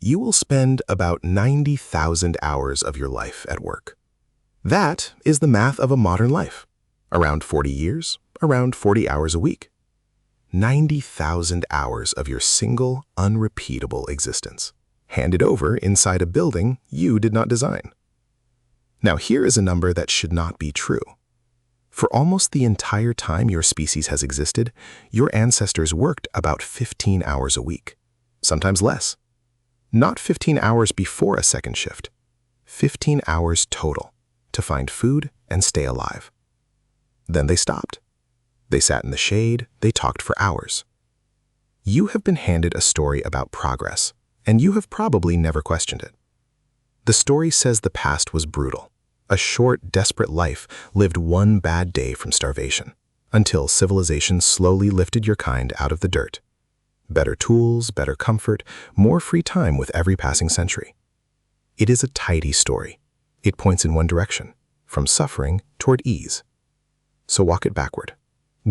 you will spend about 90,000 hours of your life at work. That is the math of a modern life. Around 40 years, around 40 hours a week. 90,000 hours of your single, unrepeatable existence, handed over inside a building you did not design. Now here is a number that should not be true. For almost the entire time your species has existed, your ancestors worked about 15 hours a week, sometimes less. Not 15 hours before a second shift, 15 hours total to find food and stay alive. Then they stopped. They sat in the shade, they talked for hours. You have been handed a story about progress, and you have probably never questioned it. The story says the past was brutal. A short, desperate life lived one bad day from starvation, until civilization slowly lifted your kind out of the dirt. Better tools, better comfort, more free time with every passing century. It is a tidy story. It points in one direction, from suffering toward ease. So walk it backward.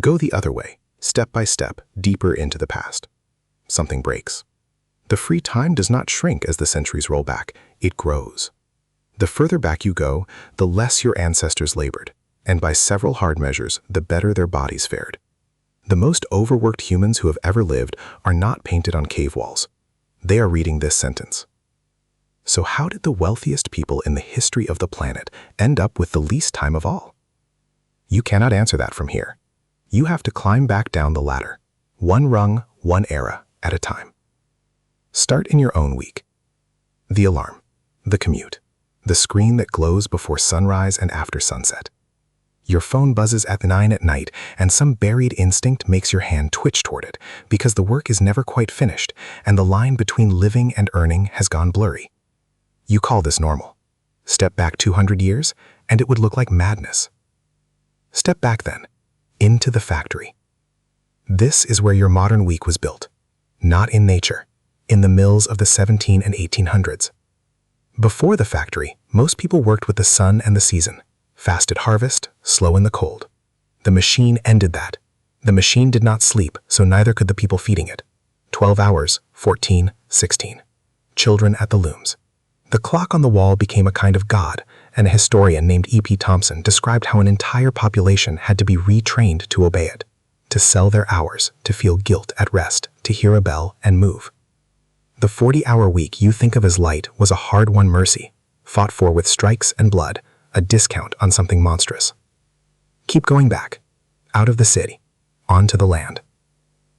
Go the other way, step by step, deeper into the past. Something breaks. The free time does not shrink as the centuries roll back, it grows. The further back you go, the less your ancestors labored, and by several hard measures, the better their bodies fared. The most overworked humans who have ever lived are not painted on cave walls. They are reading this sentence. So how did the wealthiest people in the history of the planet end up with the least time of all? You cannot answer that from here. You have to climb back down the ladder, one rung, one era at a time. Start in your own week. The alarm, the commute, the screen that glows before sunrise and after sunset. Your phone buzzes at 9 at night, and some buried instinct makes your hand twitch toward it because the work is never quite finished and the line between living and earning has gone blurry. You call this normal. Step back 200 years, and it would look like madness. Step back then, into the factory. This is where your modern week was built, not in nature, in the mills of the 17 and 1800s. Before the factory, most people worked with the sun and the season, fast at harvest, slow in the cold. The machine ended that. The machine did not sleep, so neither could the people feeding it. 12 hours, 14, 16. Children at the looms. The clock on the wall became a kind of god, and a historian named E.P. Thompson described how an entire population had to be retrained to obey it, to sell their hours, to feel guilt at rest, to hear a bell and move. The 40-hour week you think of as light was a hard-won mercy, fought for with strikes and blood, a discount on something monstrous. Keep going back, out of the city, onto the land.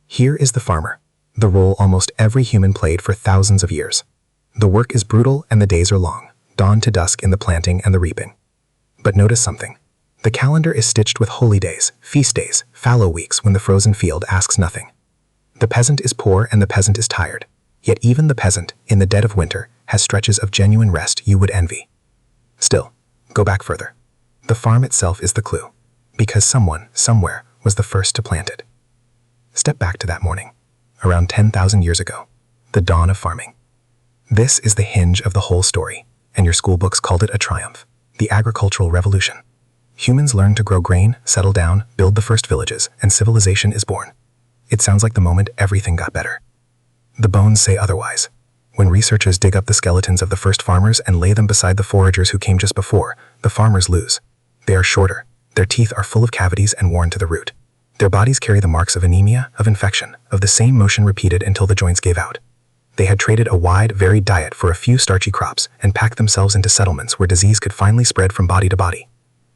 Here is the farmer, the role almost every human played for thousands of years. The work is brutal and the days are long, dawn to dusk in the planting and the reaping. But notice something. The calendar is stitched with holy days, feast days, fallow weeks when the frozen field asks nothing. The peasant is poor and the peasant is tired. Yet even the peasant, in the dead of winter, has stretches of genuine rest you would envy. Still, go back further. The farm itself is the clue, because someone, somewhere, was the first to plant it. Step back to that morning, around 10,000 years ago, the dawn of farming. This is the hinge of the whole story, and your school books called it a triumph, the agricultural revolution. Humans learned to grow grain, settle down, build the first villages, and civilization is born. It sounds like the moment everything got better. The bones say otherwise. When researchers dig up the skeletons of the first farmers and lay them beside the foragers who came just before, the farmers lose. They are shorter, their teeth are full of cavities and worn to the root. Their bodies carry the marks of anemia, of infection, of the same motion repeated until the joints gave out. They had traded a wide, varied diet for a few starchy crops and packed themselves into settlements where disease could finally spread from body to body.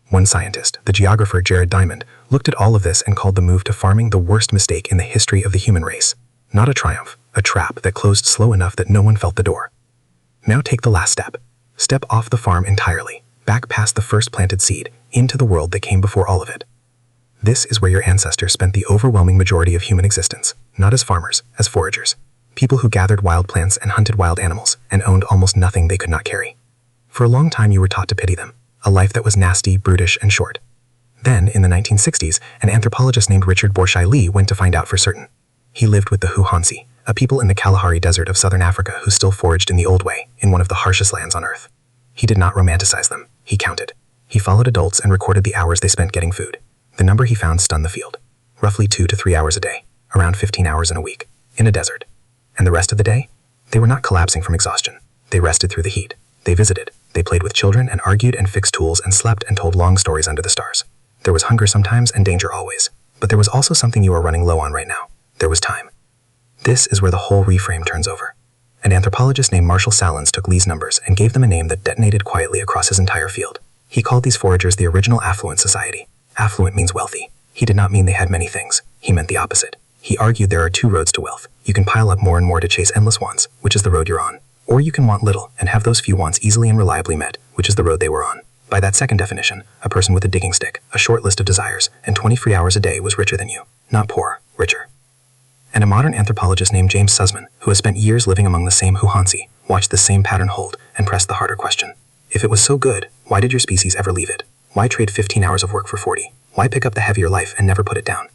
One scientist, the geographer Jared Diamond, looked at all of this and called the move to farming the worst mistake in the history of the human race. Not a triumph, a trap that closed slow enough that no one felt the door. Now take the last step. Step off the farm entirely, back past the first planted seed, into the world that came before all of it. This is where your ancestors spent the overwhelming majority of human existence, not as farmers, as foragers. People who gathered wild plants and hunted wild animals and owned almost nothing they could not carry. For a long time you were taught to pity them, a life that was nasty, brutish, and short. Then, in the 1960s, an anthropologist named Richard Borshay Lee went to find out for certain. He lived with the Huhansi, a people in the Kalahari desert of southern Africa who still foraged in the old way, in one of the harshest lands on earth. He did not romanticize them, he counted. He followed adults and recorded the hours they spent getting food. The number he found stunned the field. Roughly 2 to 3 hours a day, around 15 hours in a week, in a desert. And the rest of the day? They were not collapsing from exhaustion. They rested through the heat. They visited. They played with children and argued and fixed tools and slept and told long stories under the stars. There was hunger sometimes and danger always. But there was also something you are running low on right now. There was time. This is where the whole reframe turns over. An anthropologist named Marshall Sahlins took Lee's numbers and gave them a name that detonated quietly across his entire field. He called these foragers the original affluent society. Affluent means wealthy. He did not mean they had many things. He meant the opposite. He argued there are two roads to wealth. You can pile up more and more to chase endless wants, which is the road you're on. Or you can want little and have those few wants easily and reliably met, which is the road they were on. By that second definition, a person with a digging stick, a short list of desires, and 20 free hours a day was richer than you. Not poor, richer. And a modern anthropologist named James Suzman, who has spent years living among the same Huhansi, watched the same pattern hold and pressed the harder question. If it was so good, why did your species ever leave it? Why trade 15 hours of work for 40? Why pick up the heavier life and never put it down?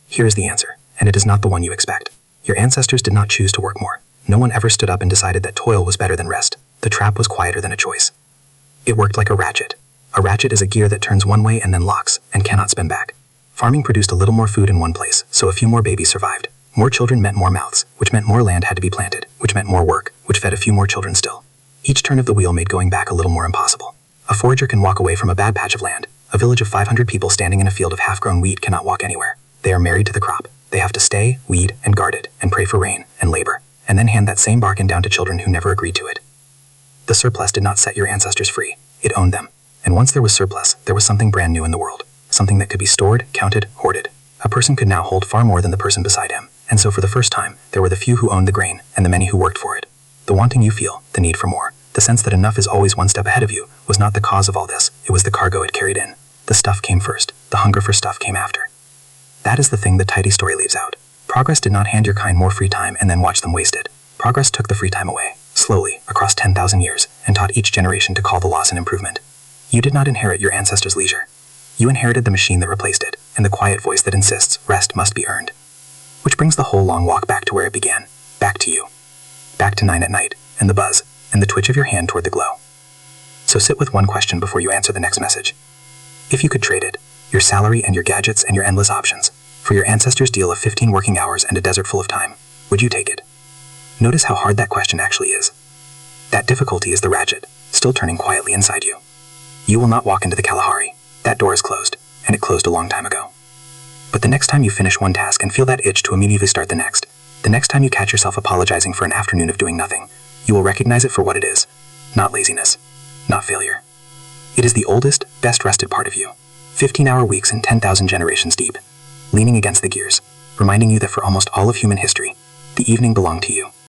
Here is the answer, and it is not the one you expect. Your ancestors did not choose to work more. No one ever stood up and decided that toil was better than rest. The trap was quieter than a choice. It worked like a ratchet. A ratchet is a gear that turns one way and then locks, and cannot spin back. Farming produced a little more food in one place, so a few more babies survived. More children meant more mouths, which meant more land had to be planted, which meant more work, which fed a few more children still. Each turn of the wheel made going back a little more impossible. A forager can walk away from a bad patch of land. A village of 500 people standing in a field of half-grown wheat cannot walk anywhere. They are married to the crop. They have to stay, weed, and guard it, and pray for rain, and labor, and then hand that same bargain down to children who never agreed to it. The surplus did not set your ancestors free. It owned them. And once there was surplus, there was something brand new in the world. Something that could be stored, counted, hoarded. A person could now hold far more than the person beside him. And so for the first time, there were the few who owned the grain, and the many who worked for it. The wanting you feel, the need for more, the sense that enough is always one step ahead of you, was not the cause of all this. It was the cargo it carried in. The stuff came first. The hunger for stuff came after. That is the thing the tidy story leaves out. Progress did not hand your kind more free time and then watch them waste it. Progress took the free time away, slowly, across 10,000 years, and taught each generation to call the loss an improvement. You did not inherit your ancestors' leisure. You inherited the machine that replaced it, and the quiet voice that insists rest must be earned. Which brings the whole long walk back to where it began. Back to you. Back to 9 at night, and the buzz, and the twitch of your hand toward the glow. So sit with one question before you answer the next message. If you could trade it, your salary and your gadgets and your endless options, for your ancestors' deal of 15 working hours and a desert full of time, would you take it? Notice how hard that question actually is. That difficulty is the ratchet, still turning quietly inside you. You will not walk into the Kalahari. That door is closed, and it closed a long time ago. But the next time you finish one task and feel that itch to immediately start the next time you catch yourself apologizing for an afternoon of doing nothing, you will recognize it for what it is. Not laziness. Not failure. It is the oldest, best rested part of you. 15-hour weeks and 10,000 generations deep. Leaning against the gears, reminding you that for almost all of human history, the evening belonged to you.